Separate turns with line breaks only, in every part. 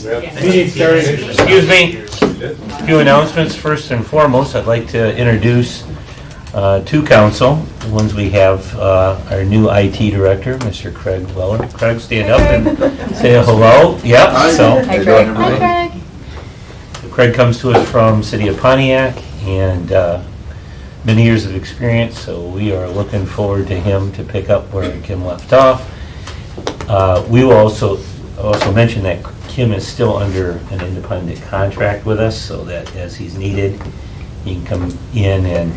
Meeting starting. Excuse me. A few announcements. First and foremost, I'd like to introduce to council, the ones we have, our new IT director, Mr. Craig Weller. Craig, stand up and say hello. Yep. So
Hi, Craig. Hi, Craig.
Craig comes to us from City of Pontiac and many years of experience, so we are looking forward to him to pick up where Kim left off. We will also mention that Kim is still under an independent contract with us, so that as he's needed, he can come in and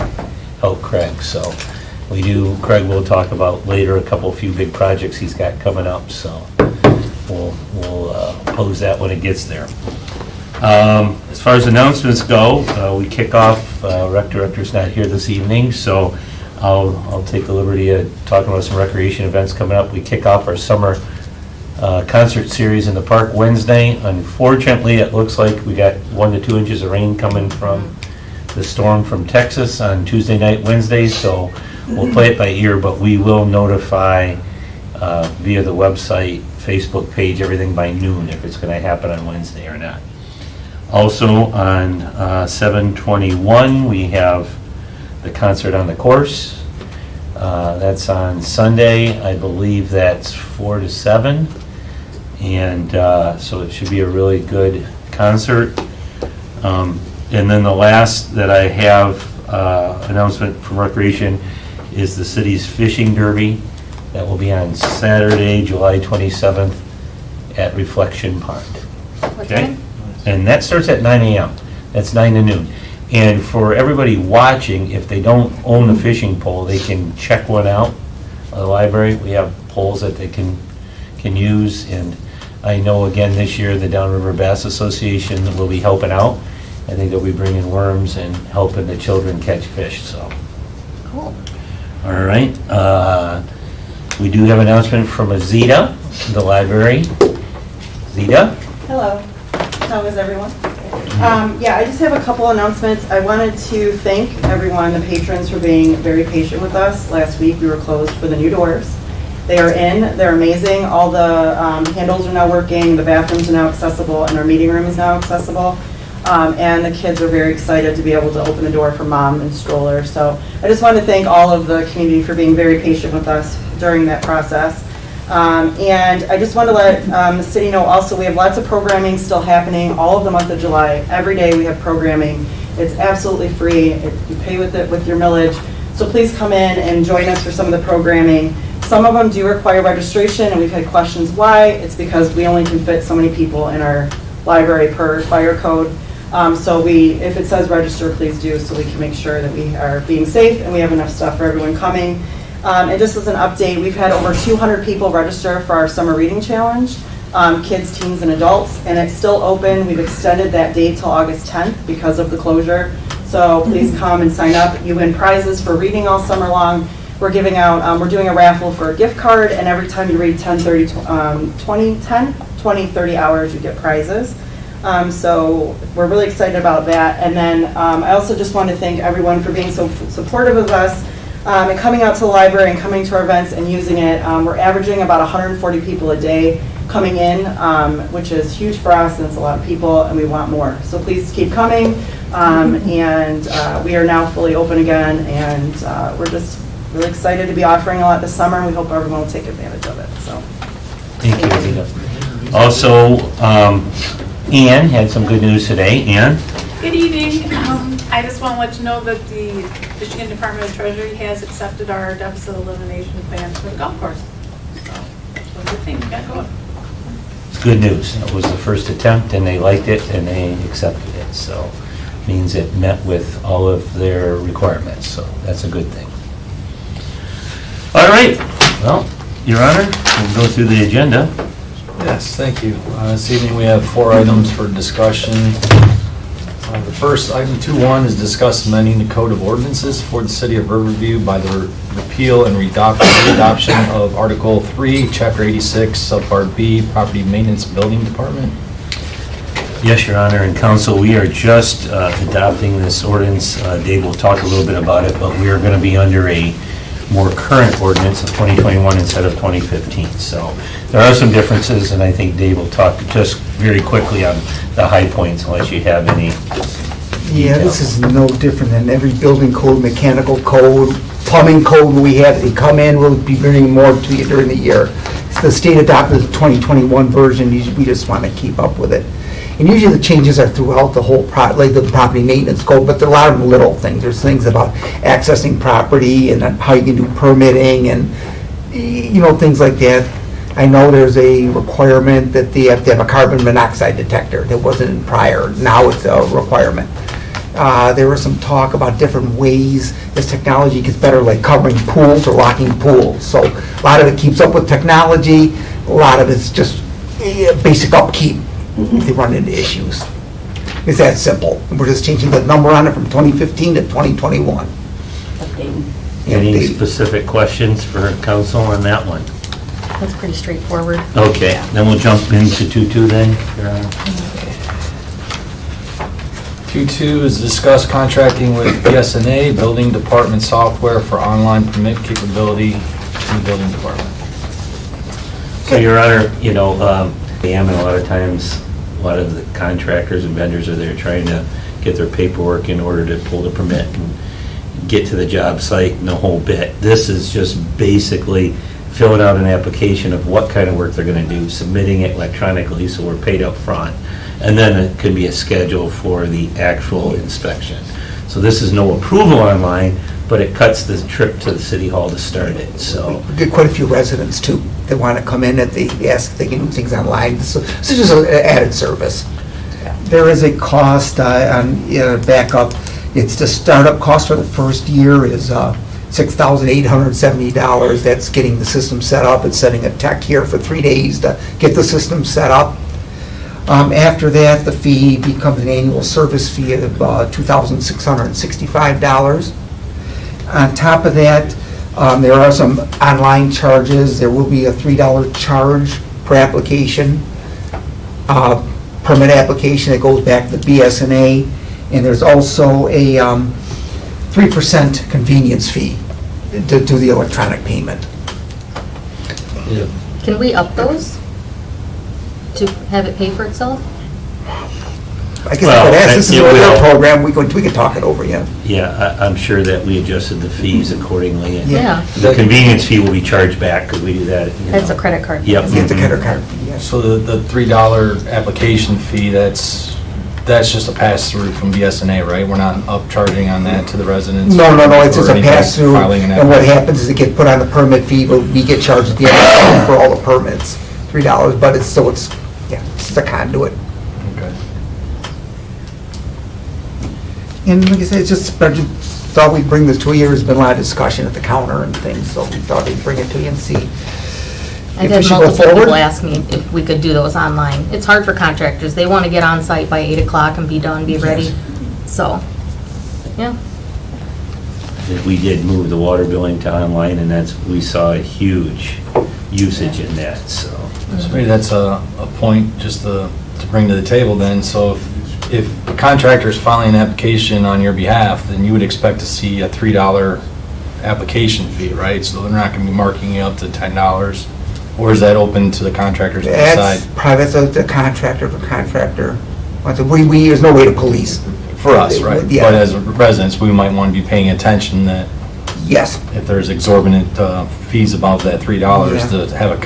help Craig. So Craig will talk about later a few big projects he's got coming up, so we'll pose that when it gets there. As far as announcements go, we kick off, Rec Director's not here this evening, so I'll take the liberty of talking about some recreation events coming up. We kick off our summer concert series in the park Wednesday. Unfortunately, it looks like we got 1 to 2 inches of rain coming from the storm from Texas on Tuesday night, Wednesday, so we'll play it by ear, but we will notify via the website, Facebook page, everything by noon if it's going to happen on Wednesday or not. Also on 7/21, we have the concert on the course. That's on Sunday. I believe that's 4 to 7. And so it should be a really good concert. And then the last that I have announcement from Recreation is the city's fishing derby. That will be on Saturday, July 27th at Reflection Pond.
What
Okay?
time?
And that starts at 9 a.m. That's 9 to noon. And for everybody watching, if they don't own a fishing pole, they can check one out at the library. We have poles that they can use. And I know, again, this year, the Downriver Bass Association will be helping out. I think they'll be bringing worms and helping the children catch fish, so.
Cool.
All right. We do have an announcement from Azita, the library. Zita?
Hello. How is everyone? Yeah, I just have a couple announcements. I wanted to thank everyone, the patrons, for being very patient with us. Last week we were closed for the new doors. They are in. They're amazing. All the handles are now working. The bathrooms are now accessible, and our meeting room is now accessible. And the kids are very excited to be able to open the door for mom and stroller. So I just want to thank all of the community for being very patient with us during that process. And I just want to let the city know also we have lots of programming still happening all of the month of July. Every day we have programming. It's absolutely free. You pay with it with your millage. So please come in and join us for some of the programming. Some of them do require registration, and we've had questions why. It's because we only can fit so many people in our library per fire code. So if it says register, please do, so we can make sure that we are being safe and we have enough stuff for everyone coming. And just as an update, we've had over 200 people register for our summer reading challenge, kids, teens, and adults, and it's still open. We've extended that date till August 10th because of the closure. So please come and sign up. You win prizes for reading all summer long. We're giving out, we're doing a raffle for a gift card, and every time you read 20, 30 hours, you get prizes. So we're really excited about that. And then I also just want to thank everyone for being so supportive of us and coming out to the library and coming to our events and using it. We're averaging about 140 people a day coming in, which is huge for us, and it's a lot of people, and we want more. So please keep coming. And we are now fully open again, and we're just really excited to be offering a lot this summer, and we hope everyone will take advantage of it. So
Thank you, Zita. Also, Ann had some good news today. Ann?
Good evening. I just want to let you know that the Michigan Department of Treasury has accepted our deficit elimination plan for the golf course. So that's one good thing we got going.
It's good news. It was the first attempt, and they liked it, and they accepted it. So means it met with all of their requirements. So that's a good thing. All right. Well, Your Honor, we'll go through the agenda.
Yes, thank you. This evening we have 4 items for discussion. The first, item 2.1, is discuss amending the Code of Ordinances for the City of Riverview by the repeal and readoption of Article 3, Chapter 86, Subpart B, Property Maintenance Building Department.
Yes, Your Honor, and Council, we are just adopting this ordinance. Dave will talk a little bit about it, but we are going to be under a more current ordinance of 2021 instead of 2015. So there are some differences, and I think Dave will talk just very quickly on the high points unless you have any.
Yeah, this is no different than every building code, mechanical code, plumbing code we have. They come in, we'll be bringing more to you during the year. The state adopted the 2021 version, we just want to keep up with it. And usually the changes are throughout the whole, like the property maintenance code, but there are a lot of little things. There's things about accessing property and how you can do permitting and, things like that. I know there's a requirement that they have to have a carbon monoxide detector that wasn't prior. Now it's a requirement. There was some talk about different ways as technology gets better, like covering pools or locking pools. So a lot of it keeps up with technology. A lot of it's just basic upkeep. They run into issues. It's that simple. We're just changing the number on it from 2015 to 2021.
Any
Update.
specific questions for council on that one?
That's pretty straightforward.
Okay, then we'll jump into 2.2 then, Your Honor.
2.2 is discuss contracting with BSNA, Building Department Software for online permit capability in the building department.
So, Your Honor, and a lot of times, a lot of the contractors and vendors are there trying to get their paperwork in order to pull the permit and get to the job site and the whole bit. This is just basically filling out an application of what kind of work they're going to do, submitting it electronically so we're paid up front, and then it could be a schedule for the actual inspection. So this is no approval online, but it cuts the trip to the city hall to start it, so.
We get quite a few residents too that want to come in, that they ask if they can do things online. So this is just an added service. There is a cost on backup. It's the startup cost for the first year is $6,870. That's getting the system set up. It's sending a tech here for 3 days to get the system set up. After that, the fee becomes an annual service fee of $2,665. On top of that, there are some online charges. There will be a $3 charge per application, permit application that goes back to the BSNA. And there's also a 3% convenience fee to do the electronic payment.
Can we up those to have it pay for itself?
I guess
Well,
this is
it
a
will.
real program, we can talk it over, yeah.
Yeah, I'm sure that we adjusted the fees accordingly. and
Yeah.
The convenience fee will be charged back because we do that.
That's a credit card.
Yep.
It's a credit card fee, yes.
So the $3 application fee, that's just a pass-through from BSNA, right? We're not upcharging on that to the residents?
No, it's just
or
a
anything,
pass-through,
filing an
and what
application?
happens is it gets put on the permit fee, but we get charged at the end of the month for all the permits, $3, but it's a conduit.
Okay.
And like I said, it's just, I just thought we'd bring this to you. There's been a lot of discussion at the counter and things, so we thought we'd bring it to you and see.
I've
If we
had
should go
multiple
forward?
people ask me if we could do those online. It's hard for contractors. They want to get on site by 8 o'clock and be done, be ready. So, yeah.
We did move the water billing to online, and we saw a huge usage in that, so.
So maybe that's a point just to bring to the table then. So if a contractor is filing an application on your behalf, then you would expect to see a $3 application fee, right? So they're not going to be marking you up to $10, or is that open to the contractors to decide?
That's private, so the contractor for contractor. There's no way to police.
For us, right?
Yeah.
But as residents, we might want to be paying attention that
Yes,
if there's exorbitant fees above that $3,
Yeah.
to have a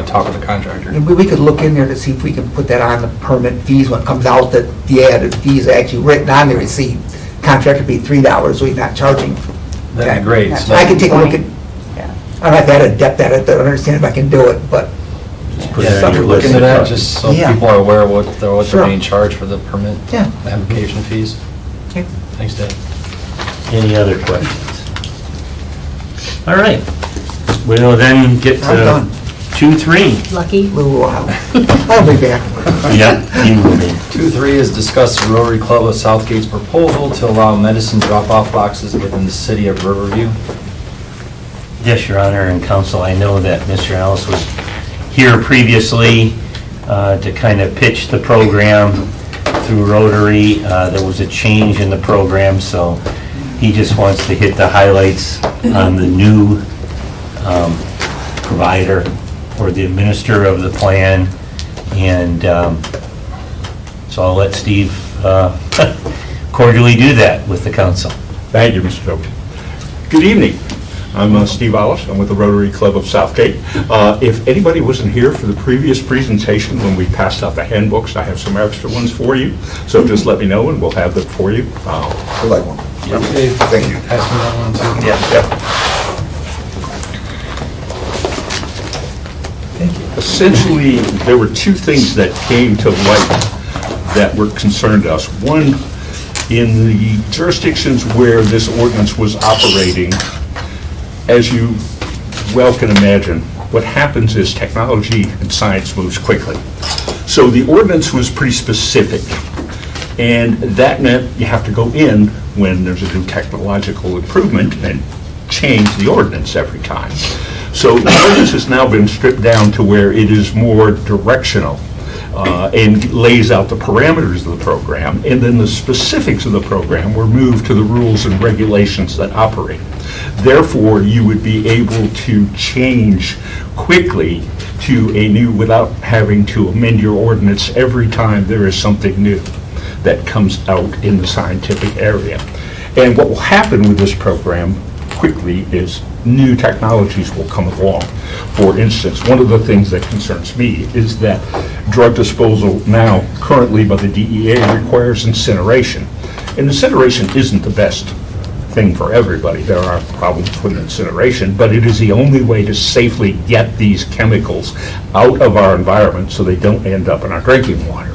talk with the contractor.
and we could look in there to see if we can put that on the permit fees when it comes out, that the added fees are actually written on the receipt. Contractor paid $3, so he's not charging.
That'd be great. So
I can take a look at, I'm not that adept at it to understand if I can do it, but
Just put it
Yeah,
on
something
your
look
list
into
of
that,
questions.
just so
Yeah.
people are aware of what they're
Sure.
being charged for the permit
yeah.
application fees.
Okay.
Thanks, Dave.
Any other questions? All right, we'll then get
I'm
to
done.
2.3.
Lucky.
A little while. I'll be back.
Yep, you will be.
2.3 is discuss the Rotary Club of Southgate's proposal to allow medicine drop-off boxes within the city of Riverview.
Yes, Your Honor and Council, I know that Mr. Ellis was here previously to kind of pitch the program through Rotary. There was a change in the program, so He just wants to hit the highlights on the new provider or the administrator of the plan. And so I'll let Steve cordially do that with the council.
Thank you, Mr. Tobin. Good evening. I'm Steve Ollis. I'm with the Rotary Club of Southgate. If anybody wasn't here for the previous presentation when we passed out the handbooks, I have some extra ones for you. So just let me know and we'll have them for you.
I like one.
Okay,
Thank you.
pass me that one too.
Yep. Essentially, there were two things that came to light that were concerned to us. One, in the jurisdictions where this ordinance was operating, as you well can imagine, what happens is technology and science moves quickly. So the ordinance was pretty specific, and that meant you have to go in when there's a new technological improvement and change the ordinance every time. So the ordinance has now been stripped down to where it is more directional and lays out the parameters of the program, and then the specifics of the program were moved to the rules and regulations that operate. Therefore, you would be able to change quickly to a new, without having to amend your ordinance every time there is something new that comes out in the scientific area. And what will happen with this program quickly is new technologies will come along. For instance, one of the things that concerns me is that drug disposal now, currently by the DEA, requires incineration. And incineration isn't the best thing for everybody. There are problems with incineration, but it is the only way to safely get these chemicals out of our environment so they don't end up in our drinking water.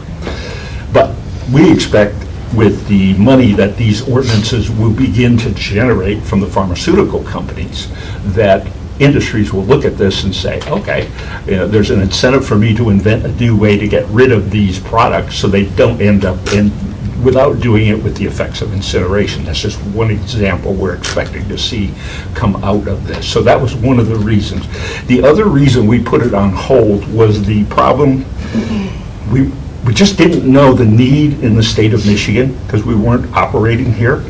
But we expect with the money that these ordinances will begin to generate from the pharmaceutical companies, that industries will look at this and say, okay, there's an incentive for me to invent a new way to get rid of these products so they don't end up in, without doing it with the effects of incineration. That's just one example we're expecting to see come out of this. So that was one of the reasons. The other reason we put it on hold was the problem, we just didn't know the need in the state of Michigan because we weren't operating here.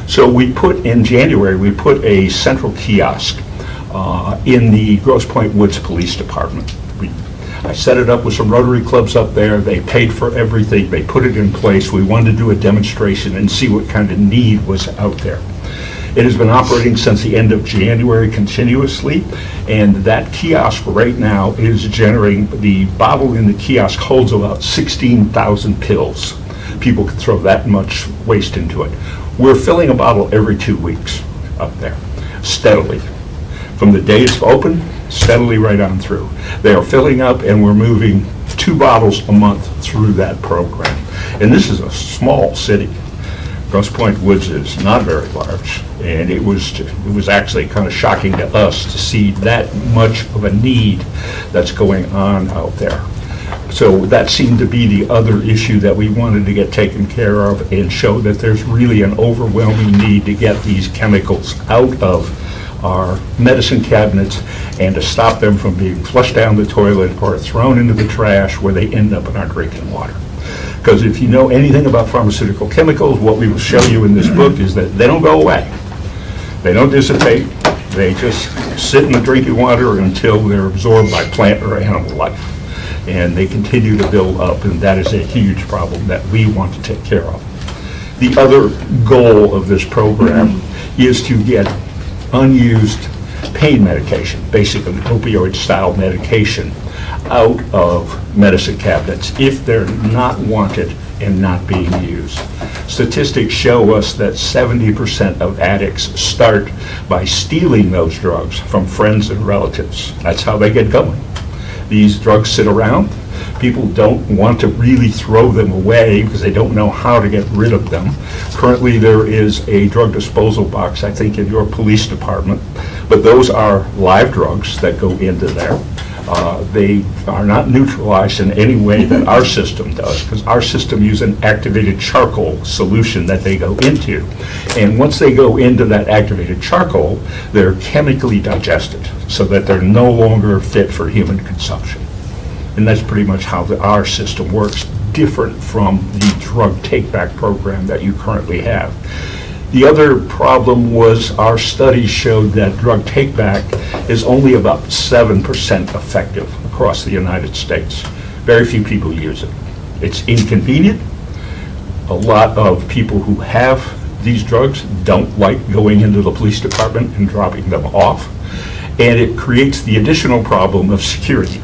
So we put, in January, we put a central kiosk in the Grosse Pointe Woods Police Department. I set it up with some Rotary clubs up there. They paid for everything. They put it in place. We wanted to do a demonstration and see what kind of need was out there. It has been operating since the end of January continuously, and that kiosk right now is generating, the bottle in the kiosk holds about 16,000 pills. People can throw that much waste into it. We're filling a bottle every 2 weeks up there, steadily. From the day it's open, steadily right on through. They are filling up, and we're moving 2 bottles a month through that program. And this is a small city. Grosse Pointe Woods is not very large, and it was actually kind of shocking to us to see that much of a need that's going on out there. So that seemed to be the other issue that we wanted to get taken care of and show that there's really an overwhelming need to get these chemicals out of our medicine cabinets and to stop them from being flushed down the toilet or thrown into the trash where they end up in our drinking water. Because if you know anything about pharmaceutical chemicals, what we will show you in this book is that they don't go away. They don't dissipate. They just sit in the drinking water until they're absorbed by plant or animal life. And they continue to build up, and that is a huge problem that we want to take care of. The other goal of this program is to get unused pain medication, basically opioid-style medication, out of medicine cabinets if they're not wanted and not being used. Statistics show us that 70% of addicts start by stealing those drugs from friends and relatives. That's how they get going. These drugs sit around. People don't want to really throw them away because they don't know how to get rid of them. Currently, there is a drug disposal box, I think, in your police department, but those are live drugs that go into there. They are not neutralized in any way that our system does, because our system uses an activated charcoal solution that they go into. And once they go into that activated charcoal, they're chemically digested so that they're no longer fit for human consumption. And that's pretty much how our system works, different from the drug take-back program that you currently have. The other problem was our study showed that drug take-back is only about 7% effective across the United States. Very few people use it. It's inconvenient. A lot of people who have these drugs don't like going into the police department and dropping them off. And it creates the additional problem of security,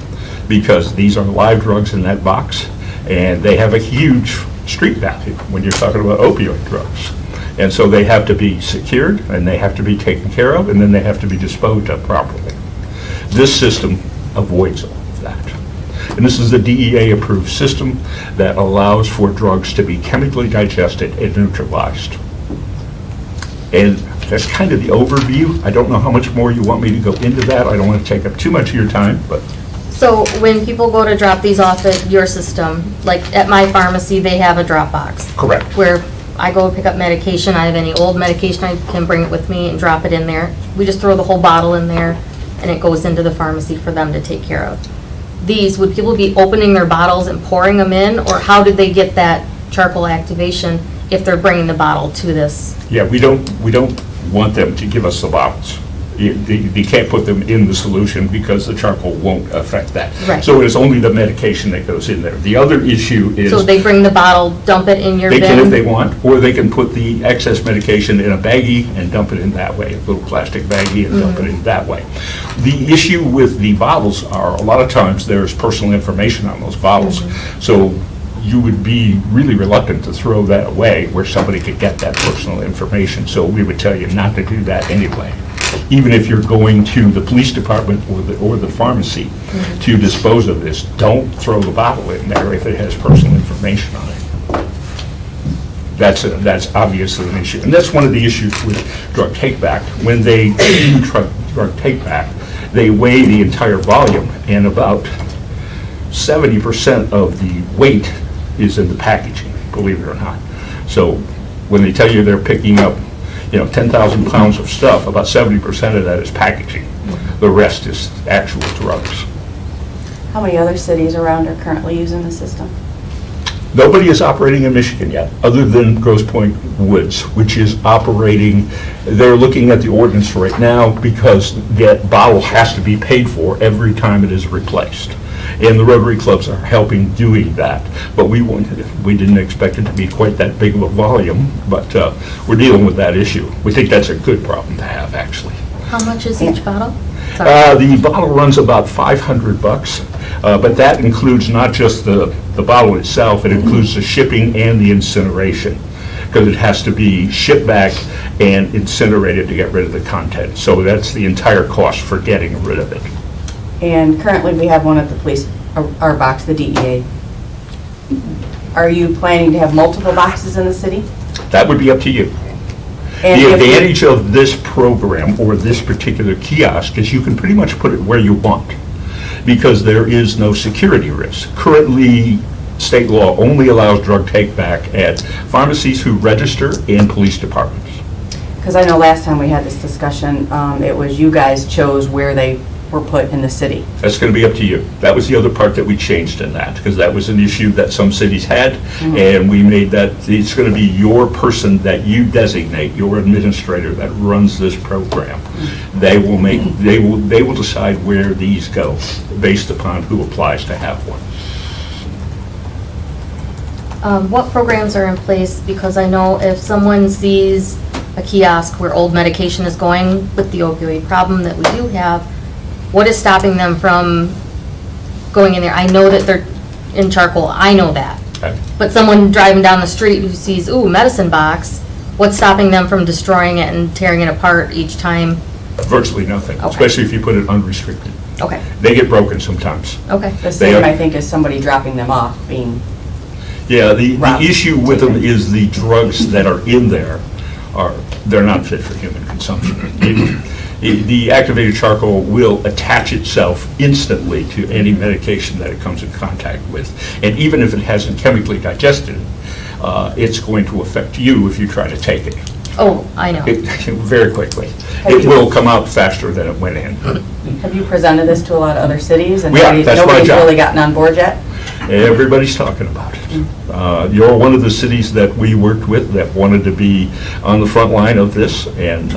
because these are live drugs in that box, and they have a huge street value when you're talking about opioid drugs. And so they have to be secured, and they have to be taken care of, and then they have to be disposed of properly. This system avoids all of that. And this is the DEA-approved system that allows for drugs to be chemically digested and neutralized. And that's kind of the overview. I don't know how much more you want me to go into that. I don't want to take up too much of your time, but
So when people go to drop these off at your system, like at my pharmacy, they have a drop box.
correct.
Where I go pick up medication, I have any old medication, I can bring it with me and drop it in there. We just throw the whole bottle in there, and it goes into the pharmacy for them to take care of. These, would people be opening their bottles and pouring them in, or how did they get that charcoal activation if they're bringing the bottle to this?
Yeah, we don't want them to give us the bottles. You can't put them in the solution because the charcoal won't affect that.
Right.
So it is only the medication that goes in there. The other issue is.
So they bring the bottle, dump it in your
They
bin?
can if they want, or they can put the excess medication in a baggie and dump it in that way, a little plastic baggie and dump it in that way. The issue with the bottles are, a lot of times, there's personal information on those bottles. So you would be really reluctant to throw that away where somebody could get that personal information. So we would tell you not to do that anyway. Even if you're going to the police department or the pharmacy to dispose of this, don't throw the bottle in there if it has personal information on it. That's obviously an issue. And that's one of the issues with drug take-back. When they do drug take-back, they weigh the entire volume, and about 70% of the weight is in the packaging, believe it or not. So when they tell you they're picking up 10,000 pounds of stuff, about 70% of that is packaging. The rest is actual drugs.
How many other cities around are currently using the system?
Nobody is operating in Michigan yet, other than Grosse Pointe Woods, which is operating. They're looking at the ordinance right now because that bottle has to be paid for every time it is replaced. And the Rotary clubs are helping doing that. But we didn't expect it to be quite that big of a volume, but we're dealing with that issue. We think that's a good problem to have, actually.
How much is each bottle? Sorry.
The bottle runs about $500, but that includes not just the bottle itself, it includes the shipping and the incineration, because it has to be shipped back and incinerated to get rid of the content. So that's the entire cost for getting rid of it.
And currently, we have one at the police, our box, the DEA. Are you planning to have multiple boxes in the city?
That would be up to you.
And
The
if we-
advantage of this program or this particular kiosk is you can pretty much put it where you want, because there is no security risk. Currently, state law only allows drug take-back at pharmacies who register and police departments.
Because I know last time we had this discussion, it was you guys chose where they were put in the city.
That's going to be up to you. That was the other part that we changed in that, because that was an issue that some cities had, and we made that, it's going to be your person that you designate, your administrator that runs this program. They will decide where these go based upon who applies to have one.
What programs are in place? Because I know if someone sees a kiosk where old medication is going with the opioid problem that we do have, what is stopping them from going in there? I know that they're in charcoal, I know that.
Okay?
But someone driving down the street who sees, ooh, medicine box, what's stopping them from destroying it and tearing it apart each time?
Virtually nothing,
Okay.
especially if you put it unrestricted.
Okay,
They get broken sometimes.
okay.
The same, I think, as somebody dropping them off, being,
Yeah, the
Wow.
issue with them is the drugs that are in there they're not fit for human consumption. The activated charcoal will attach itself instantly to any medication that it comes in contact with. And even if it hasn't chemically digested, it's going to affect you if you try to take it.
Oh, I know.
Very quickly. It will come out faster than it went in.
have you presented this to a lot of other cities? And
We are. That's my
nobody's
job.
really gotten on board yet?
Everybody's talking about it. You're one of the cities that we worked with that wanted to be on the front line of this, and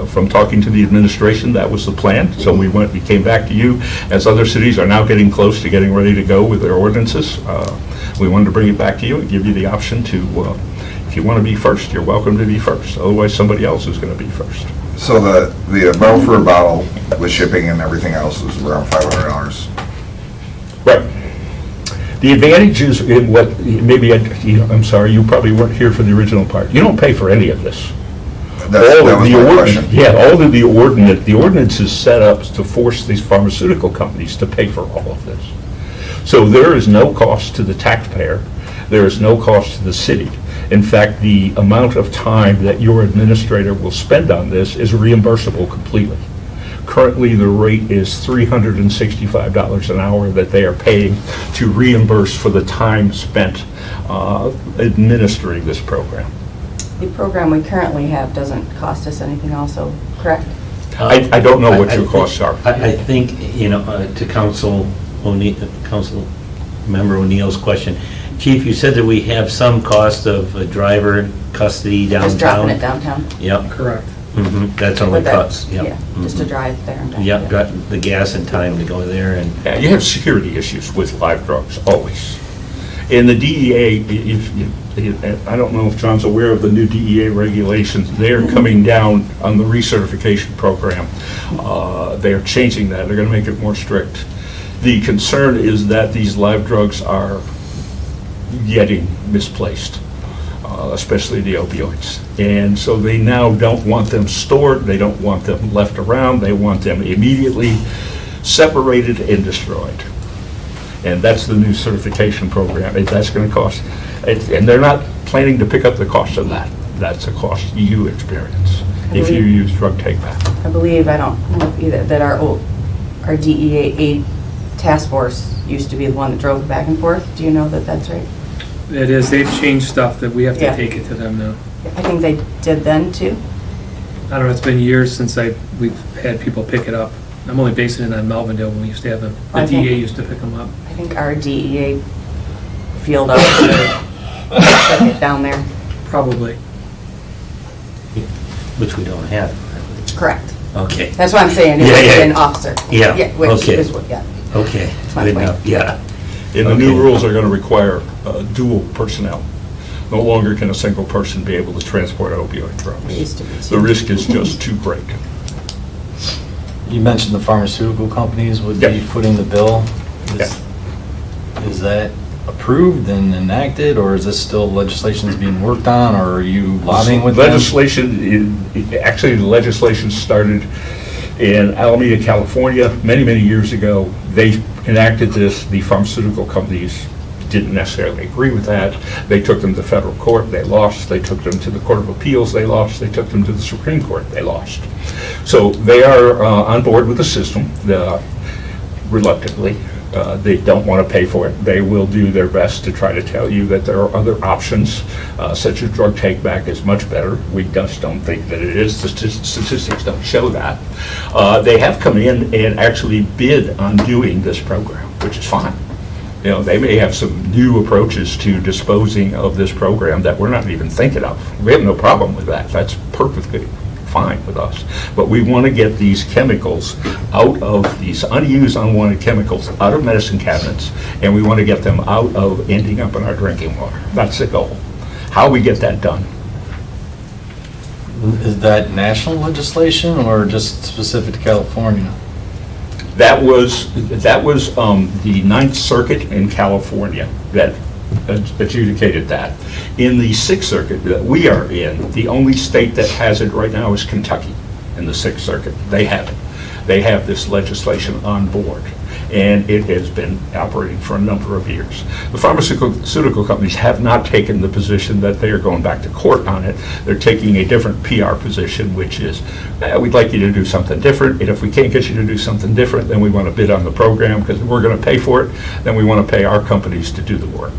from talking to the administration, that was the plan. So we came back to you, as other cities are now getting close to getting ready to go with their ordinances. We wanted to bring it back to you and give you the option to, if you want to be first, you're welcome to be first. Otherwise, somebody else is going to be first.
So the amount for a bottle with shipping and everything else is around $500.
Right. The advantage is in what, maybe, I'm sorry, you probably weren't here for the original part. You don't pay for any of this.
That was my question.
Yeah, all of the ordinance is set up to force these pharmaceutical companies to pay for all of this. So there is no cost to the taxpayer. There is no cost to the city. In fact, the amount of time that your administrator will spend on this is reimbursable completely. Currently, the rate is $365 an hour that they are paying to reimburse for the time spent administering this program.
The program we currently have doesn't cost us anything also, correct?
I don't know what your costs are.
I think, to Council Member O'Neill's question, Chief, you said that we have some cost of a driver custody downtown?
Just dropping it downtown.
Yep.
Correct.
That's only
With that-
costs, yep.
Yeah, just to drive there and back.
Yep, got the gas and time to go there, and
Yeah, you have security issues with live drugs, always. In the DEA, I don't know if John's aware of the new DEA regulations. They're coming down on the recertification program. They're changing that. They're going to make it more strict. The concern is that these live drugs are getting misplaced, especially the opioids. And so they now don't want them stored. They don't want them left around. They want them immediately separated and destroyed. And that's the new certification program. That's going to cost, and they're not planning to pick up the cost of that. That's a cost you experience if you use drug take back.
I believe, I don't know either, that our DEA task force used to be the one that drove it back and forth. Do you know that that's right?
It is, they've changed stuff that we have to
Yeah.
take it to them now.
I think they did then too.
I don't know, it's been years since we've had people pick it up. I'm only basing it on Melvindale when we used to have them. The
I think-
DA used to pick them up.
I think our DEA field officer took it down there.
Probably.
which we don't have.
Correct.
Okay,
That's what I'm saying, it
Yeah,
was
yeah.
an officer.
Yeah,
Which
okay.
is what, yeah.
okay,
my
good
point.
enough, yeah.
And the new
Okay.
rules are going to require dual personnel. No longer can a single person be able to transport opioid
It
drugs.
used to be
The
two.
risk is just too great.
You mentioned the pharmaceutical companies would be
Yep.
footing the bill.
Yeah.
Is that approved and enacted, or is this still legislation's being worked on, or are you lobbying with them?
Actually, the legislation started in Alameda, California, many, many years ago. They enacted this. The pharmaceutical companies didn't necessarily agree with that. They took them to federal court, they lost. They took them to the Court of Appeals, they lost. They took them to the Supreme Court, they lost. So they are on board with the system, reluctantly. They don't want to pay for it. They will do their best to try to tell you that there are other options, such as drug take-back is much better. We just don't think that it is. The statistics don't show that. They have come in and actually bid on doing this program, which is fine. They may have some new approaches to disposing of this program that we're not even thinking of. We have no problem with that. That's perfectly fine with us. But we want to get these chemicals out of, these unused, unwanted chemicals, out of medicine cabinets, and we want to get them out of ending up in our drinking water. That's the goal. How we get that done?
Is that national legislation or just specific to California?
That was the Ninth Circuit in California that adjudicated that. In the Sixth Circuit that we are in, the only state that has it right now is Kentucky in the Sixth Circuit. They have it. They have this legislation on board, and it has been operating for a number of years. The pharmaceutical companies have not taken the position that they are going back to court on it. They're taking a different PR position, which is, we'd like you to do something different, and if we can't get you to do something different, then we want to bid on the program, because we're going to pay for it, then we want to pay our companies to do the work.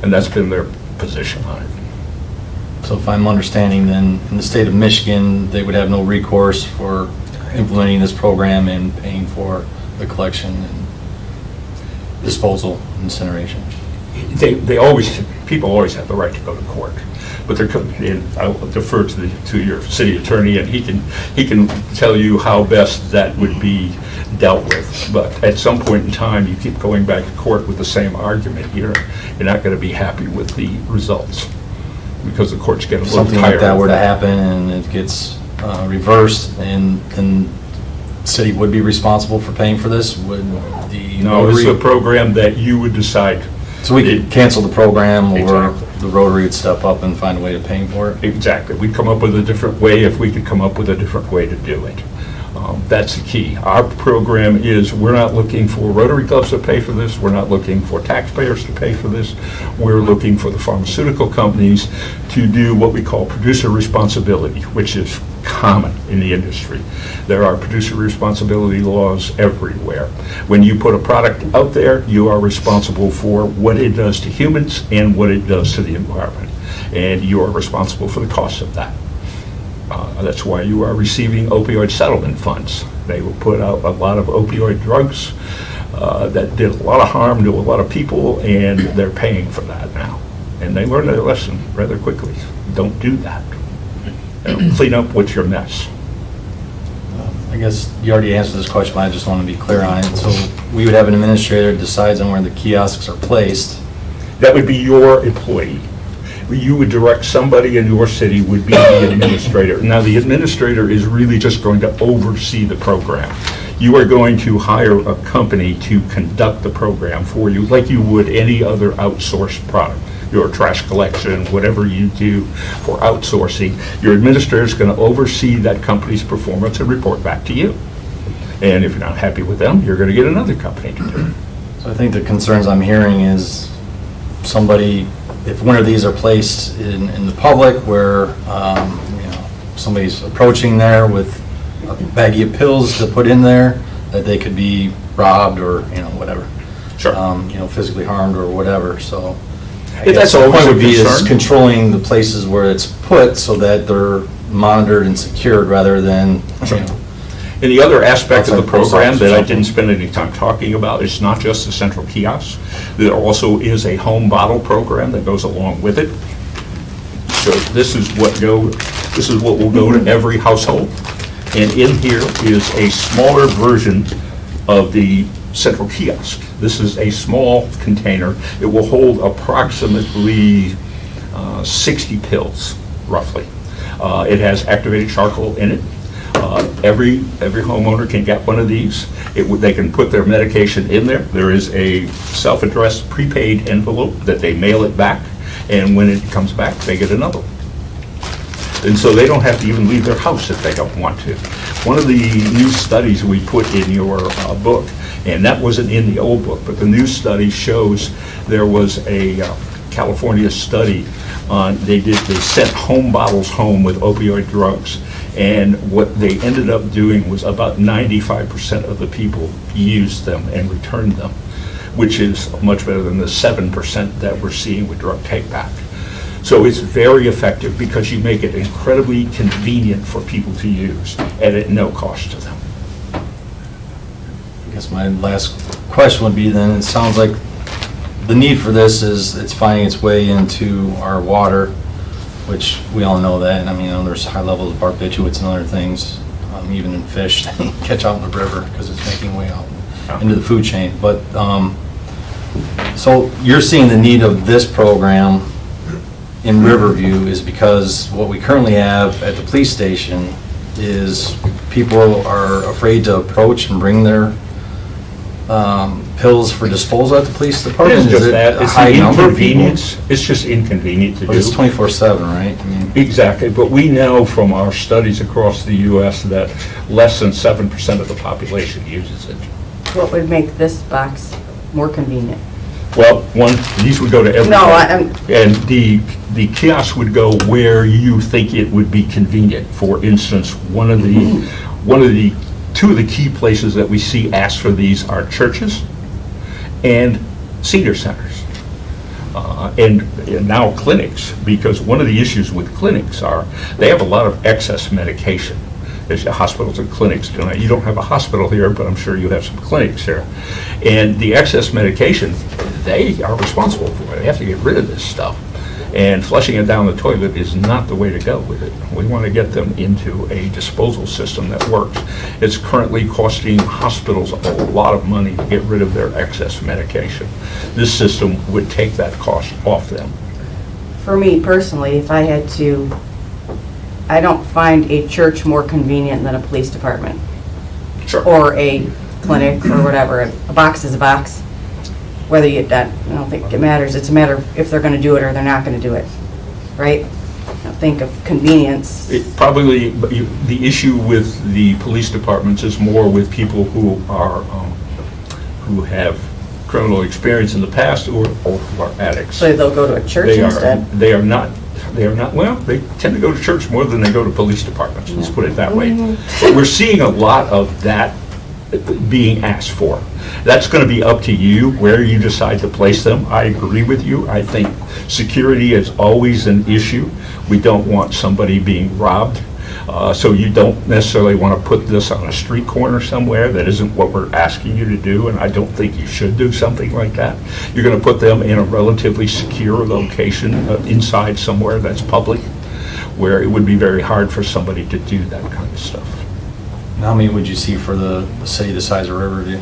And that's been their position on it.
So if I'm understanding, then in the state of Michigan, they would have no recourse for implementing this program and paying for the collection. disposal, incineration.
People always have the right to go to court, but I'll defer to your city attorney, and he can tell you how best that would be dealt with. But at some point in time, you keep going back to court with the same argument, you're not going to be happy with the results, because the courts get a
If
little tired.
something like that
of
were to happen and it gets reversed, and the city would be responsible for paying for this, would the
No, it's a
Rotary?
program that you would decide.
So we could cancel the program, or
Exactly.
the Rotary would step up and find a way of paying for it?
Exactly. We'd come up with a different way if we could come up with a different way to do it. That's the key. Our program is, we're not looking for Rotary clubs to pay for this, we're not looking for taxpayers to pay for this, we're looking for the pharmaceutical companies to do what we call producer responsibility, which is common in the industry. There are producer responsibility laws everywhere. When you put a product out there, you are responsible for what it does to humans and what it does to the environment, and you are responsible for the cost of that. That's why you are receiving opioid settlement funds. They will put out a lot of opioid drugs that did a lot of harm to a lot of people, and they're paying for that now. And they learn their lesson rather quickly. Don't do that. Clean up what's your mess.
I guess you already answered this question, but I just want to be clear on it. So we would have an administrator that decides on where the kiosks are placed.
That would be your employee. You would direct somebody in your city would be the administrator. Now, the administrator is really just going to oversee the program. You are going to hire a company to conduct the program for you like you would any other outsourced product. Your trash collection, whatever you do for outsourcing, your administrator is going to oversee that company's performance and report back to you. And if you're not happy with them, you're going to get another company to do it.
So I think the concerns I'm hearing is somebody, if one of these are placed in the public where, somebody's approaching there with a baggie of pills to put in there, that they could be robbed or, whatever.
Sure.
Physically harmed or whatever, so. I
That's
guess the
always
point
a
would be is
concern.
controlling the places where it's put so that they're monitored and secured rather than,
And the other aspect of the
Outside post
program
office or
that I
something.
didn't spend any time talking about is not just the central kiosk. There also is a home bottle program that goes along with it. So this is what will go to every household. And in here is a smaller version of the central kiosk. This is a small container. It will hold approximately 60 pills, roughly. It has activated charcoal in it. Every homeowner can get one of these. They can put their medication in there. There is a self-addressed prepaid envelope that they mail it back, and when it comes back, they get another one. And so they don't have to even leave their house if they don't want to. One of the new studies we put in your book, and that wasn't in the old book, but the new study shows there was a California study on, they sent home bottles home with opioid drugs, and what they ended up doing was about 95% of the people used them and returned them, which is much better than the 7% that we're seeing with drug take-back. So it's very effective because you make it incredibly convenient for people to use and at no cost to them.
I guess my last question would be then, it sounds like the need for this is it's finding its way into our water, which we all know that. I mean, there's high levels of barbiturates and other things, even in fish that catch out in the river because it's making way out into the food chain. But, so you're seeing the need of this program in Riverview is because what we currently have at the police station is people are afraid to approach and bring their pills for disposal at the police department?
It's just
Is it
that,
a
it's
high
the
number of people?
inconvenience, it's just inconvenient to do.
But it's 24/7, right? I mean,
Exactly, but we know from our studies across the US that less than 7% of the population uses it.
What would make this box more convenient?
Well, these would go to everybody.
No, I'm-
And the kiosk would go where you think it would be convenient. For instance, two of the key places that we see ask for these are churches and senior centers. And now clinics, because one of the issues with clinics are, they have a lot of excess medication. There's hospitals and clinics. You don't have a hospital here, but I'm sure you have some clinics here. And the excess medication, they are responsible for it. They have to get rid of this stuff. And flushing it down the toilet is not the way to go with it. We want to get them into a disposal system that works. It's currently costing hospitals a lot of money to get rid of their excess medication. This system would take that cost off them.
For me personally, if I had to, I don't find a church more convenient than a police department
Sure.
or a clinic or whatever. A box is a box. Whether you, that, I don't think it matters. It's a matter of if they're going to do it or they're not going to do it, right? I think of convenience.
It probably, the issue with the police departments is more with people who are, who have criminal experience in the past or who are addicts.
So they'll go to a church instead?
They are not, well, they tend to go to church more than they go to police departments, let's put it that way. But we're seeing a lot of that being asked for. That's going to be up to you where you decide to place them. I agree with you. I think security is always an issue. We don't want somebody being robbed. So you don't necessarily want to put this on a street corner somewhere. That isn't what we're asking you to do, and I don't think you should do something like that. You're going to put them in a relatively secure location inside somewhere that's public, where it would be very hard for somebody to do that kind of stuff.
How many would you see for the city the size of Riverview?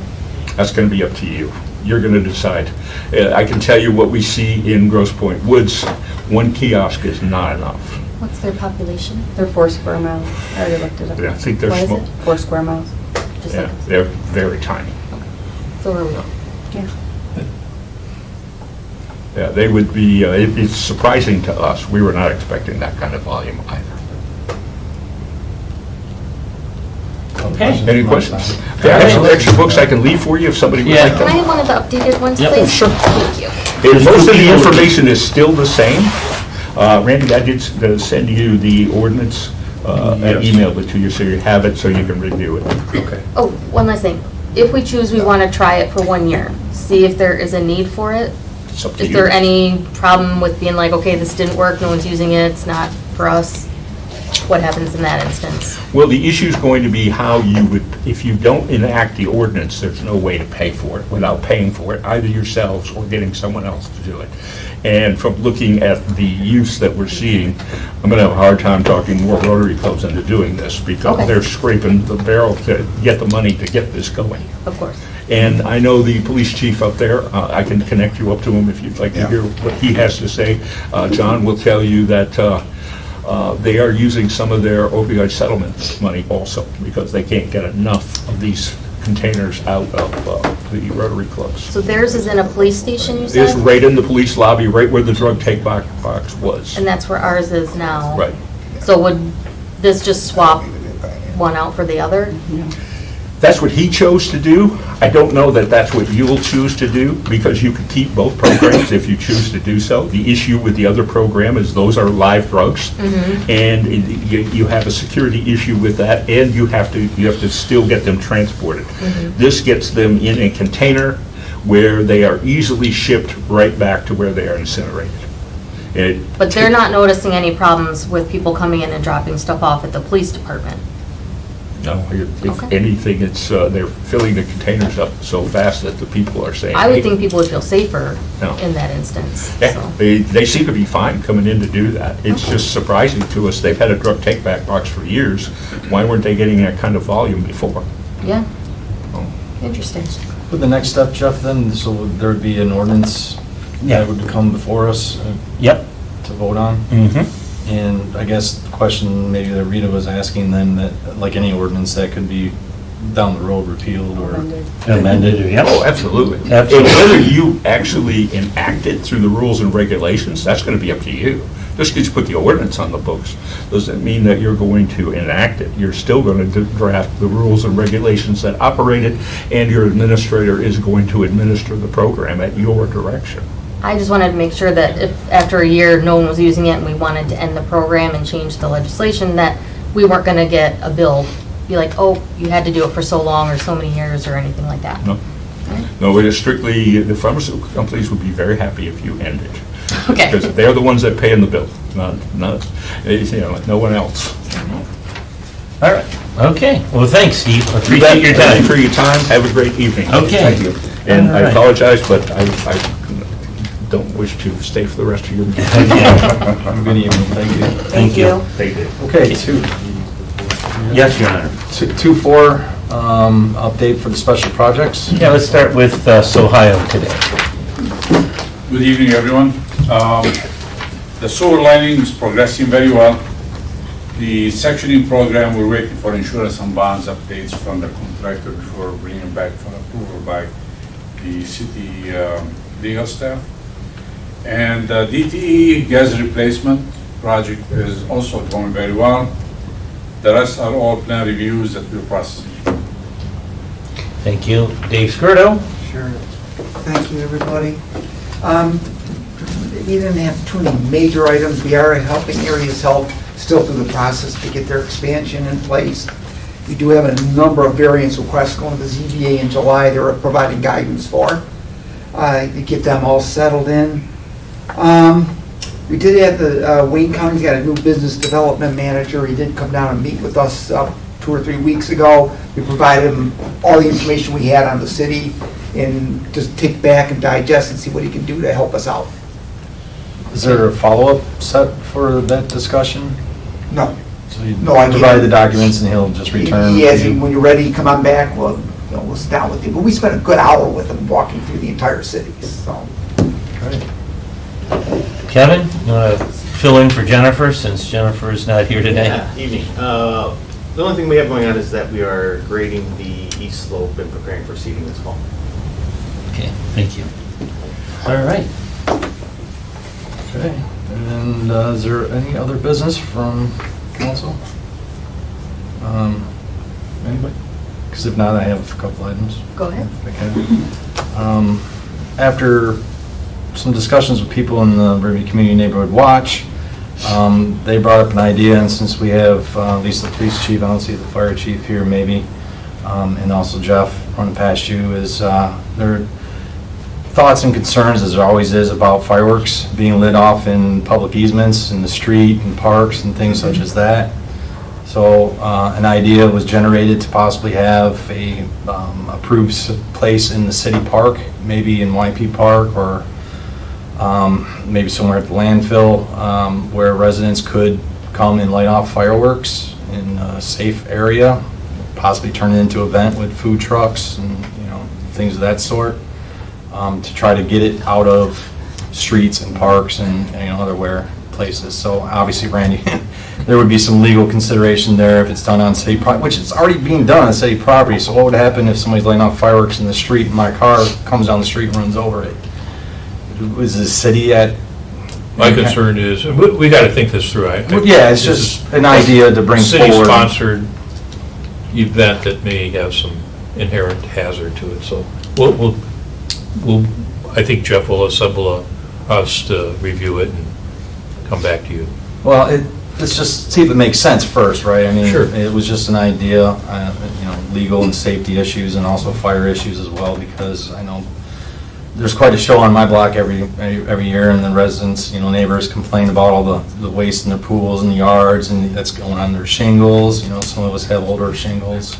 That's going to be up to you. You're going to decide. I can tell you what we see in Grosse Pointe Woods. One kiosk is not enough.
What's their population?
They're 4 square miles. I already looked it up.
I think they're
What is
small.
it?
4 square miles.
Just
Yeah,
like,
they're very tiny.
so where are we going?
Yeah.
Yeah, they would be, it's surprising to us. We were not expecting that kind of volume either.
Okay.
Any questions? Okay, I have some extra books I can leave for you if somebody would
Yeah.
like
Can I
them.
have one of the updated ones,
Yep.
please?
Sure.
Thank you.
And most of the information is still the same. Randy, I did send you the ordinance, I
Yes.
emailed it to you, so you have it, so you can review it.
Okay.
Oh, one last thing. If we choose, we want to try it for 1 year, see if there is a need for it.
It's up to
Is
you.
there any problem with being like, okay, this didn't work, no one's using it, it's not for us? What happens in that instance?
Well, the issue is going to be how you would, if you don't enact the ordinance, there's no way to pay for it without paying for it, either yourselves or getting someone else to do it. And from looking at the use that we're seeing, I'm going to have a hard time talking more Rotary clubs into doing this because
Okay.
they're scraping the barrel to get the money to get this going.
Of course.
And I know the police chief up there, I can connect you up to him if you'd like to
Yeah.
hear what he has to say. John will tell you that they are using some of their opioid settlement money also because they can't get enough of these containers out of the Rotary clubs.
So theirs is in a police station, you
It's
said?
right in the police lobby, right where the drug take box was.
And that's where ours is now?
Right.
So would this just swap one out for the other?
That's what he chose to do. I don't know that that's what you'll choose to do, because you could keep both programs if you choose to do so. The issue with the other program is those are live drugs, and you have a security issue with that, and you have to still get them transported. This gets them in a container where they are easily shipped right back to where they are incinerated.
But they're not noticing any problems with people coming in and dropping stuff off at the police department?
No, if
Okay.
anything, it's, they're filling the containers up so fast that the people are saying.
I would
"Hey."
think people would feel safer
No.
in that instance,
Yeah,
so.
they seem to be fine coming in to do that. It's just surprising to us. They've had a drug take-back box for years. Why weren't they getting that kind of volume before?
Yeah,
Oh.
interesting.
With the next step, Jeff, then, so there would be an ordinance
Yeah.
that would come before us
Yep.
to vote on?
Mm-hmm.
And I guess the question maybe that Rita was asking then, that like any ordinance that could be down the road repealed or...
Amended, yep.
Oh, absolutely.
Absolutely.
And whether you actually enact it through the rules and regulations, that's going to be up to you. Just because you put the ordinance on the books doesn't mean that you're going to enact it. You're still going to draft the rules and regulations that operate it, and your administrator is going to administer the program at your direction.
I just wanted to make sure that if, after a year, no one was using it and we wanted to end the program and change the legislation, that we weren't gonna get a bill, be like, oh, you had to do it for so long or so many years or anything like that.
No. No, it is strictly, the pharmaceutical companies would be very happy if you end it.
Okay.
Because they're the ones that pay in the bill, not, no one else.
All right. Okay, well, thanks, Steve. Appreciate your
Thank you
time.
for your time. Have a great evening.
Okay.
Thank you. And
All
I
right.
apologize, but I don't wish to stay for the rest of your meeting.
Have a good evening, thank you.
Thank you.
Thank you.
Okay,
Yes, Your Honor.
2-4, update for the special projects.
Yeah, let's start with Sohio today.
Good evening, everyone. The sewer lining is progressing very well. The sectioning program, we're waiting for insurance and bonds updates from the contractor before bringing it back for approval by the city legal staff. And the DTE gas replacement project is also going very well. The rest are all plan reviews that we're processing.
Thank you. Dave Skirdo?
Sure. Thank you, everybody. We didn't have too many major items. We are helping Areas Health still through the process to get their expansion in place. We do have a number of variance requests going to the ZBA in July they're providing guidance for, to get them all settled in. We did have the, Wayne County's got a new business development manager. He did come down and meet with us 2 or 3 weeks ago. We provided him all the information we had on the city and just take back and digest and see what he can do to help us out.
Is there a follow-up set for that discussion?
No.
So you
No, I can't.
provide the documents and he'll just return?
Yes,
to you?
when you're ready, come on back, we'll sit down with you. But we spent a good hour with him walking through the entire city, so.
Great.
Kevin, you want to fill in for Jennifer, since Jennifer's not here today?
Yeah, evening. The only thing we have going on is that we are grading the east slope and preparing for seeding this fall.
Okay, thank you. All right.
Okay, and is there any other business from council? Anybody? Because if not, I have a couple items.
Go ahead.
Okay. After some discussions with people in the Riverview Community Neighborhood Watch, they brought up an idea, and since we have at least the police chief, I don't see the fire chief here maybe, and also Jeff running past you, is their thoughts and concerns, as there always is, about fireworks being lit off in public easements, in the street, and parks, and things such as that. So an idea was generated to possibly have a approved place in the city park, maybe in YP Park, or maybe somewhere at the landfill, where residents could come and light off fireworks in a safe area, possibly turn it into an event with food trucks and, things of that sort, to try to get it out of streets and parks and other places. So obviously, Randy, there would be some legal consideration there if it's done on city property, which is already being done on city property. So what would happen if somebody's lighting off fireworks in the street and my car comes down the street and runs over it? Is the city at?
My concern is, we got to think this through.
Yeah, it's just an idea to bring forward.
City-sponsored event that may have some inherent hazard to it, so we'll, I think Jeff will assemble us to review it and come back to you.
Well, let's just see if it makes sense first, right? I mean,
Sure.
It was just an idea, legal and safety issues and also fire issues as well, because I know there's quite a show on my block every year, and the residents, neighbors complain about all the waste in their pools and yards, and that's going on their shingles. Some of us have older shingles.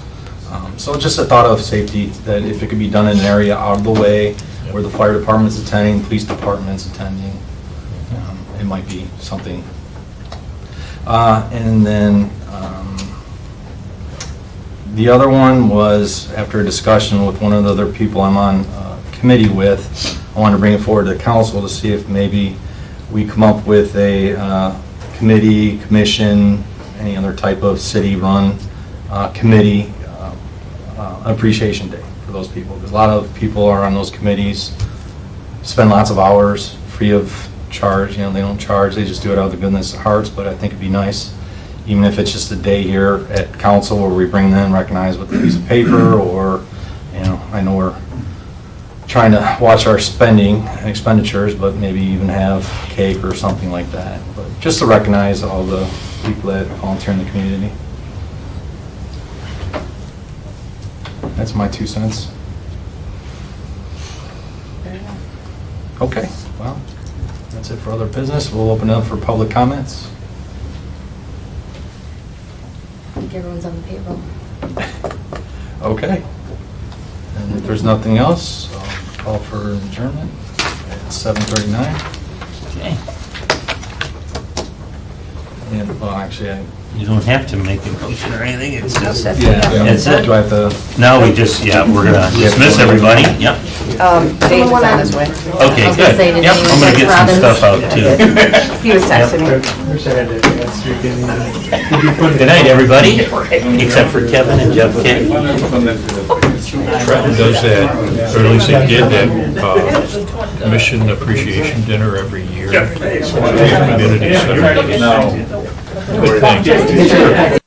So just a thought of safety, that if it could be done in an area out of the way, where the fire department's attending, police department's attending, it might be something. And then the other one was, after a discussion with one of the other people I'm on committee with, I wanted to bring it forward to the council to see if maybe we come up with a committee, commission, any other type of city-run committee appreciation day for those people. Because a lot of people are on those committees, spend lots of hours free of charge. They don't charge, they just do it out of the goodness of hearts. But I think it'd be nice, even if it's just a day here at council where we bring them in, recognize with a piece of paper, or, I know we're trying to watch our spending and expenditures, but maybe even have cake or something like that. But just to recognize all the people that volunteer in the community. That's my 2 cents. Okay, well, that's it for other business. We'll open it up for public comments.
think everyone's on the payroll.
Okay. And if there's nothing else, I'll call for adjournment at 7:39.
Okay.
And, well, actually,
You don't have to make a motion or anything, it's just,
That's
yeah.
That's it.
Do I have to?
now we just, yeah, we're gonna dismiss everybody, yep.
Dave is on his way.
Okay,
I was gonna
good.
say, did
Yep,
anyone
I'm gonna
text
get some
Robin?
stuff out too.
He was texting me.
Good night, everybody, except for Kevin and Jeff Kenny.
Trenton does that, or at least they did that, commission appreciation dinner every year. Community center. Good thing.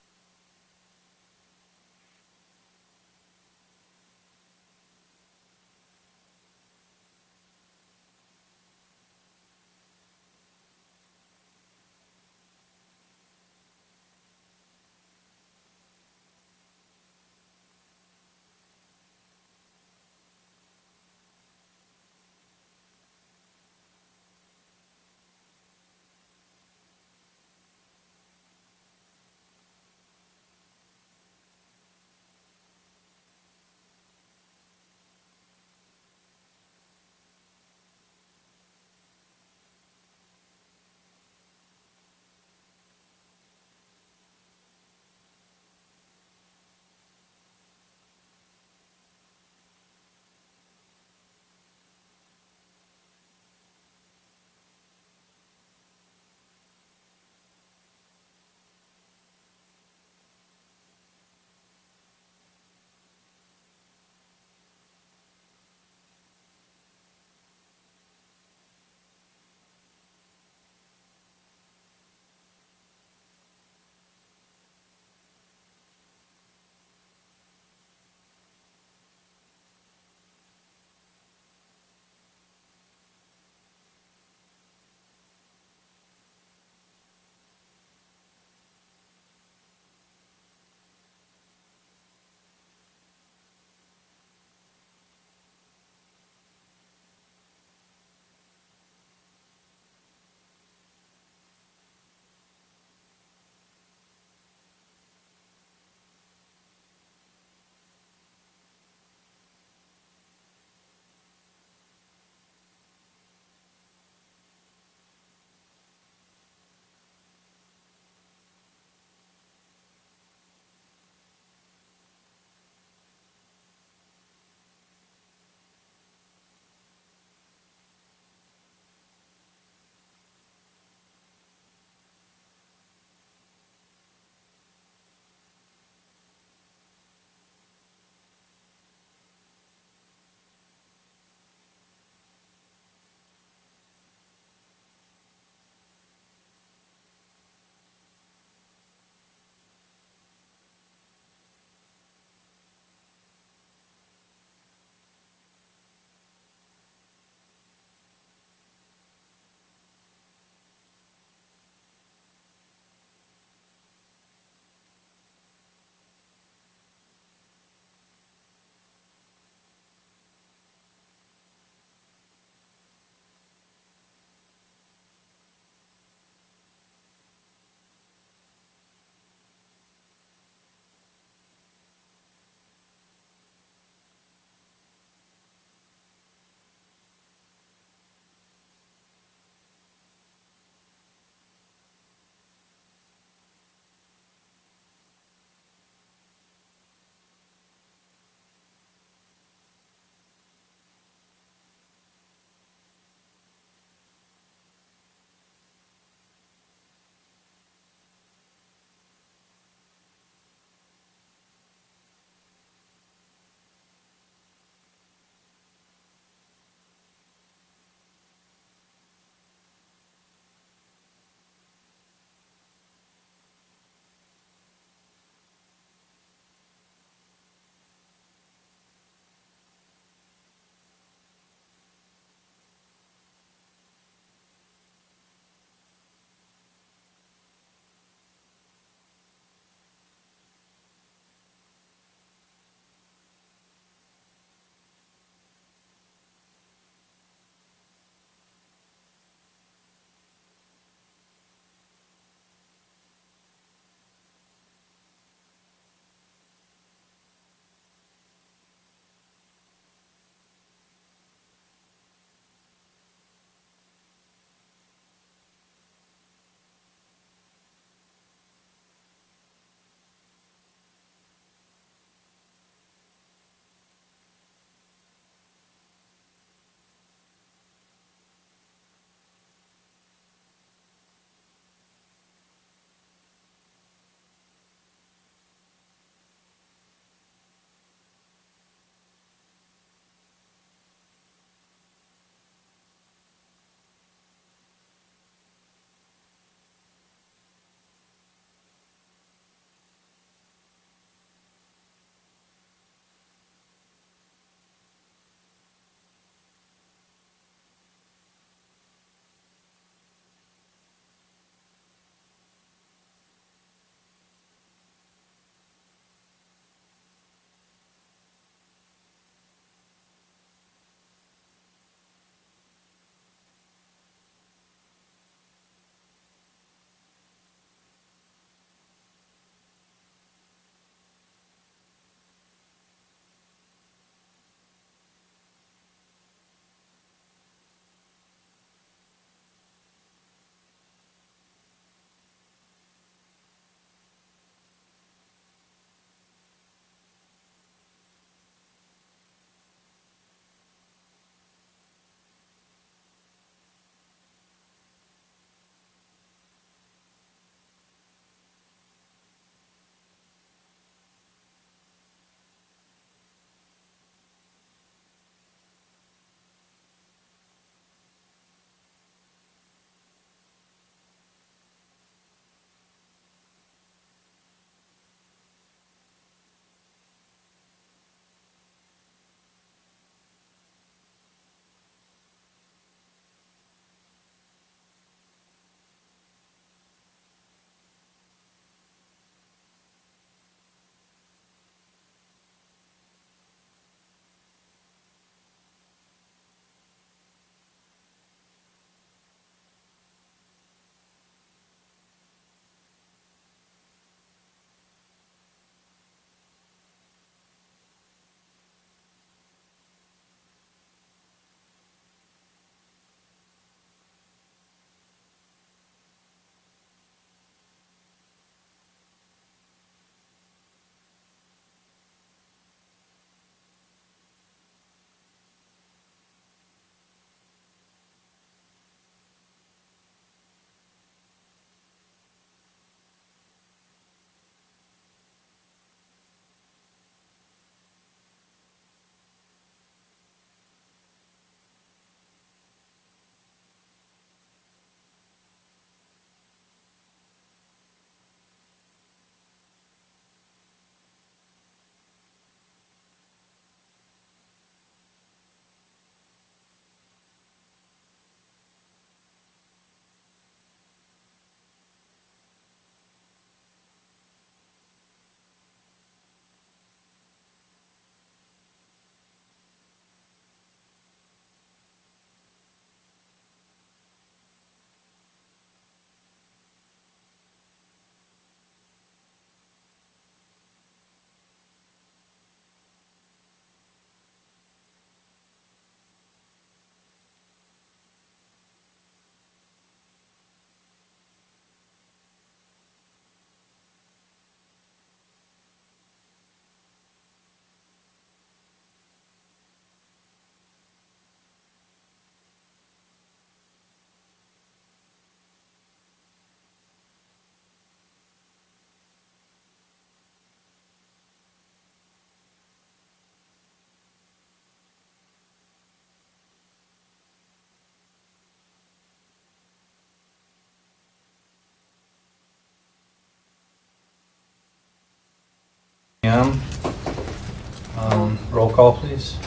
call, please.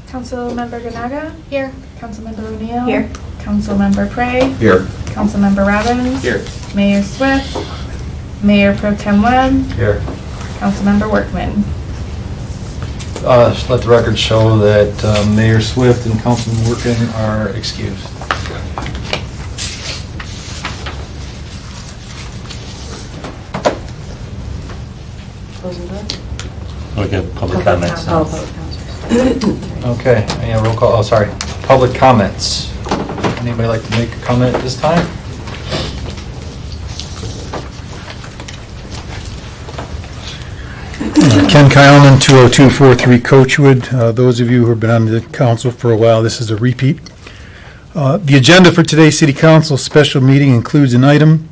Councilmember Ganaga?
Here.
Councilmember O'Neill?
Here.
Councilmember Prey?
Here.
Councilmember Robbins?
Here.
Mayor Swift? Mayor Pro Tem Webb?
Here.
Councilmember Workman?
Just let the record show that Mayor Swift and Councilman Workin are excused.
We have public comments now.
Okay, yeah, roll call, oh, sorry. Public comments. Anybody like to make a comment at this time?
Ken Kyleman, 20243 Coachwood. Those of you who have been on the council for a while, this is a repeat. The agenda for today's city council special meeting includes an item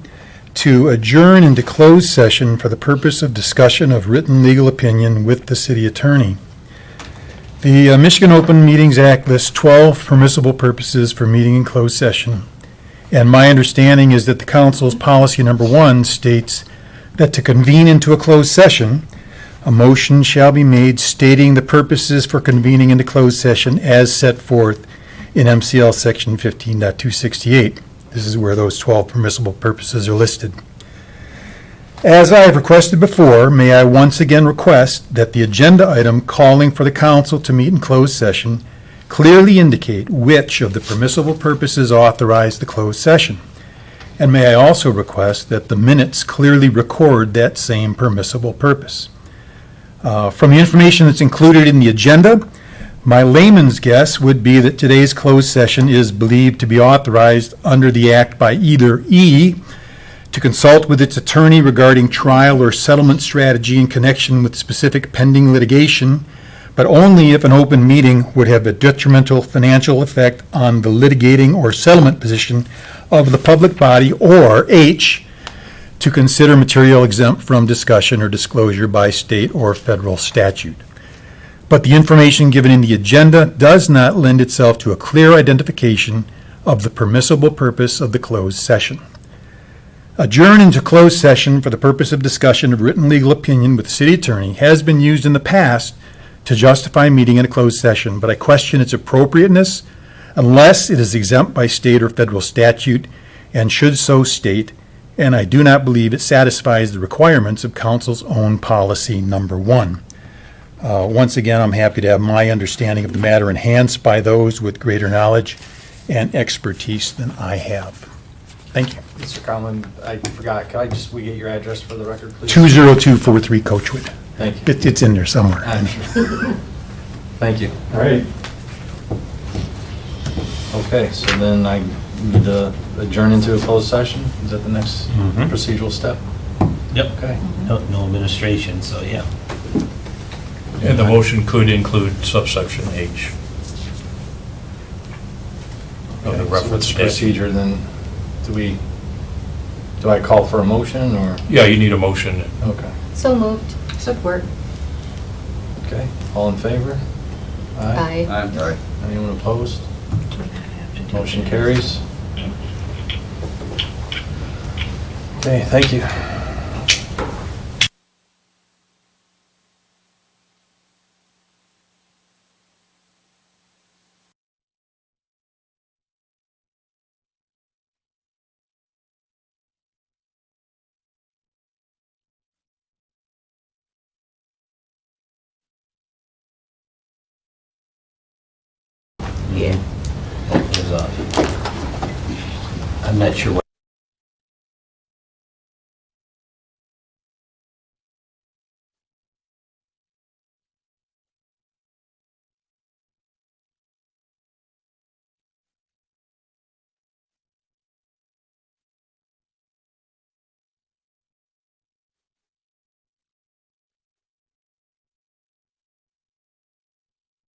to adjourn into closed session for the purpose of discussion of written legal opinion with the city attorney. The Michigan Open Meetings Act lists 12 permissible purposes for meeting in closed session, and my understanding is that the council's policy number 1 states that to convene into a closed session, a motion shall be made stating the purposes for convening into closed session as set forth in MCL Section 15.268. This is where those 12 permissible purposes are listed. As I have requested before, may I once again request that the agenda item calling for the council to meet in closed session clearly indicate which of the permissible purposes authorize the closed session. And may I also request that the minutes clearly record that same permissible purpose. From the information that's included in the agenda, my layman's guess would be that today's closed session is believed to be authorized under the act by either E, to consult with its attorney regarding trial or settlement strategy in connection with specific pending litigation, but only if an open meeting would have a detrimental financial effect on the litigating or settlement position of the public body, or H, to consider material exempt from discussion or disclosure by state or federal statute. But the information given in the agenda does not lend itself to a clear identification of the permissible purpose of the closed session. Adjourn into closed session for the purpose of discussion of written legal opinion with the city attorney has been used in the past to justify meeting in a closed session, but I question its appropriateness unless it is exempt by state or federal statute and should so state, and I do not believe it satisfies the requirements of council's own policy number 1. Once again, I'm happy to have my understanding of the matter enhanced by those with greater knowledge and expertise than I have. Thank you.
Mr. Conlon, I forgot, could we get your address for the record, please?
20243 Coachwood.
Thank you.
It's in there somewhere.
Thank you.
All right.
Okay, so then I need to adjourn into a closed session? Is that the next
Mhm.
procedural step?
Yep.
Okay.
No administration, so yeah.
And the motion could include subsection H. Of
Okay,
the
so
reference
what's the
statute.
procedure then? Do I call for a motion or?
Yeah, you need a motion.
Okay.
So moved. Support.
Okay, all in favor?
Aye.
Aye.
Anyone opposed? Motion carries. Okay, thank you.
Yeah. I'm not sure what